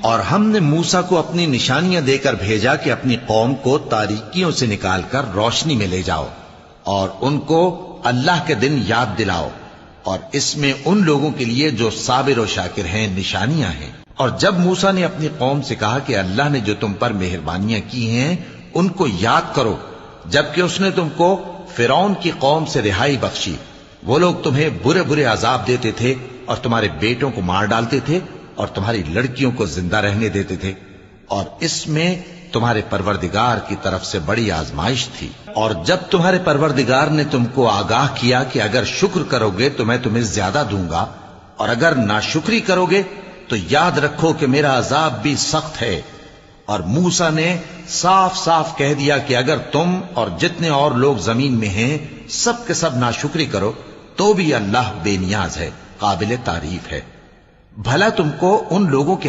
और हमने मूसा को अपनी निशानियां देकर भेजा कि अपनी कौम को तारीकियों से निकालकर रोशनी में ले जाओ और उनको अल्लाह के दिन याद दिलाओ, और इसमें उन लोगों के लिए जो साबिर और शाकिर हैं निशानियां हैं। और जब मूसा ने अपनी कौम से कहा कि अल्लाह ने जो तुम पर मेहरबानियां की हैं उनको याद करो, जबकि उसने तुमको फिरौन की कौम से रिहाई बख्शी। वो लोग तुम्हें बुरे बुरे अजाब देते थे और तुम्हारे बेटों को मार डालते थे और तुम्हारी लड़कियों को जिंदा रहने देते थे, और इसमें तुम्हारे परवरदिगार की तरफ से बड़ी आजमाइश थी। और जब तुम्हारे परवरदिगार ने तुमको आगाह किया कि अगर शुक्र करोगे तो मैं तुम्हें ज्यादा दूंगा, और अगर नाशुक्री करोगे तो याद रखो कि मेरा अजाब भी सख्त है। और मूसा ने साफ साफ कह दिया कि अगर तुम और जितने और लोग जमीन में हैं सब के सब नाशुक्री करो तो भी अल्लाह बेनियाज है, काबिल तारीफ है। भला तुमको उन लोगों के